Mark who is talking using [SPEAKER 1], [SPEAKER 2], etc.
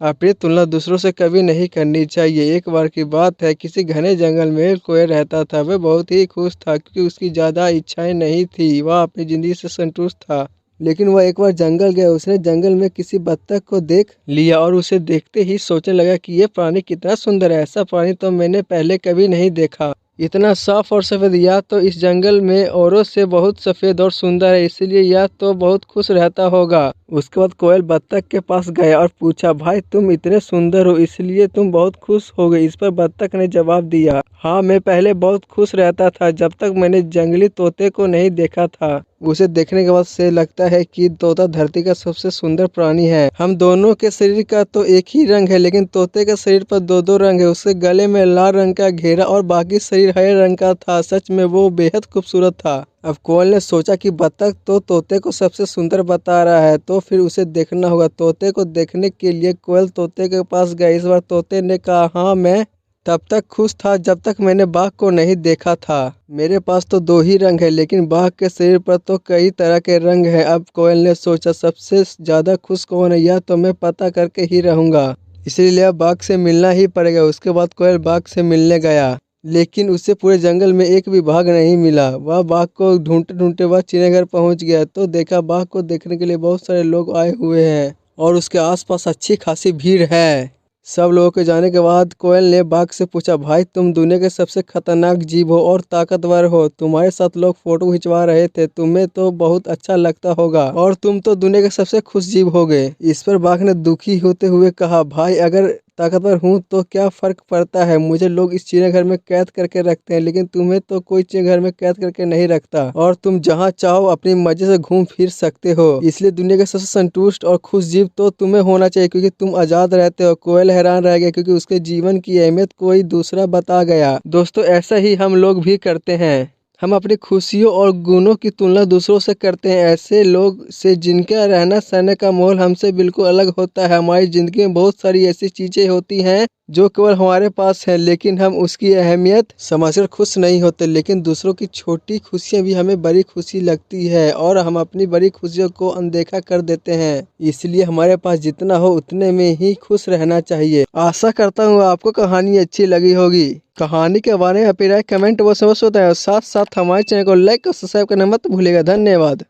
[SPEAKER 1] अपनी तुलना दूसरों से कभी नहीं करनी चाहिए। एक बार की बात है, किसी घने जंगल में एक कोयल रहता था। वह बहुत ही खुश था क्योंकि उसकी ज़्यादा इच्छाएं नहीं थी। वह अपनी ज़िंदगी से संतुष्ट था। लेकिन वह एक बार जंगल गया। उसने जंगल में किसी बत्तख को देख लिया और उसे देखते ही सोचने लगा कि यह प्राणी कितना सुंदर है। ऐसा प्राणी तो मैंने पहले कभी नहीं देखा। इतना साफ और सफ़ेद, या तो इस जंगल में औरों से बहुत सफ़ेद और सुंदर है, इसलिए यह तो बहुत खुश रहता होगा। उसके बाद कोयल बत्तख के पास गया और पूछा, भाई तुम इतने सुंदर हो इसलिए तुम बहुत खुश हो गए। इस पर बत्तख ने जवाब दिया, हाँ मैं पहले बहुत खुश रहता था जब तक मैंने जंगली तोते को नहीं देखा था। उसे देखने के बाद से लगता है कि तोता धरती का सबसे सुंदर प्राणी है। हम दोनों के शरीर का तो एक ही रंग है, लेकिन तोते के शरीर पर दो दो रंग है। उसके गले में लाल रंग का घेरा और बाकी शरीर हरे रंग का था। सच में वो बेहद खूबसूरत था। अब कोयल ने सोचा कि बत्तख तो तोते को सबसे सुंदर बता रहा है, तो फिर उसे देखना होगा। तोते को देखने के लिए कोयल तोते के पास गई। इस बार तोते ने कहा, हाँ मैं तब तक खुश था जब तक मैंने बाघ को नहीं देखा था। मेरे पास तो दो ही रंग है, लेकिन बाघ के शरीर पर तो कई तरह के रंग हैं। अब कोयल ने सोचा, सबसे ज़्यादा खुश कौन है यह तो मैं पता करके ही रहूँगा, इसीलिए अब बाघ से मिलना ही पड़ेगा। उसके बाद कोयल बाघ से मिलने गया, लेकिन उसे पूरे जंगल में एक भी बाघ नहीं मिला। वह बाघ को ढूंढते ढूंढते वह चिड़ियाघर पहुंच गया तो देखा बाघ को देखने के लिए बहुत सारे लोग आए हुए हैं और उसके आसपास अच्छी खासी भीड़ है। सब लोगों के जाने के बाद कोयल ने बाघ से पूछा, भाई तुम दुनिया के सबसे खतरनाक जीव हो और ताकतवर हो। तुम्हारे साथ लोग फोटो खिंचवा रहे थे, तुम्हें तो बहुत अच्छा लगता होगा और तुम तो दुनिया के सबसे खुश जीव हो गए। इस पर बाघ ने दुखी होते हुए कहा, भाई अगर ताकतवर हूँ तो क्या फर्क पड़ता है। मुझे लोग इस चिड़ियाघर में कैद करके रखते हैं, लेकिन तुम्हें तो कोई चिड़ियाघर में कैद करके नहीं रखता और तुम जहाँ चाहो अपनी मर्जी से घूम फिर सकते हो। इसलिए दुनिया के सबसे संतुष्ट और खुश जीव तो तुम्हें होना चाहिए, क्योंकि तुम आजाद रहते हो। कोयल हैरान रह गया क्योंकि उसके जीवन की अहमियत कोई दूसरा बता गया। दोस्तों, ऐसा ही हम लोग भी करते हैं। हम अपनी खुशियों और गुणों की तुलना दूसरों से करते हैं, ऐसे लोग से जिनका रहना सहने का माहौल हमसे बिल्कुल अलग होता है। हमारी ज़िंदगी में बहुत सारी ऐसी चीज़ें होती हैं जो केवल हमारे पास है, लेकिन हम उसकी अहमियत समझकर खुश नहीं होते। लेकिन दूसरों की छोटी खुशियाँ भी हमें बड़ी खुशी लगती है और हम अपनी बड़ी खुशियों को अनदेखा कर देते हैं। इसलिए हमारे पास जितना हो उतने में ही खुश रहना चाहिए। आशा करता हूँ आपको कहानी अच्छी लगी होगी। कहानी के बारे में अपनी राय कमेंट बॉक्स में बताएं और साथ साथ हमारे चैनल को लाइक और सब्सक्राइब करना मत भूलिएगा। धन्यवाद।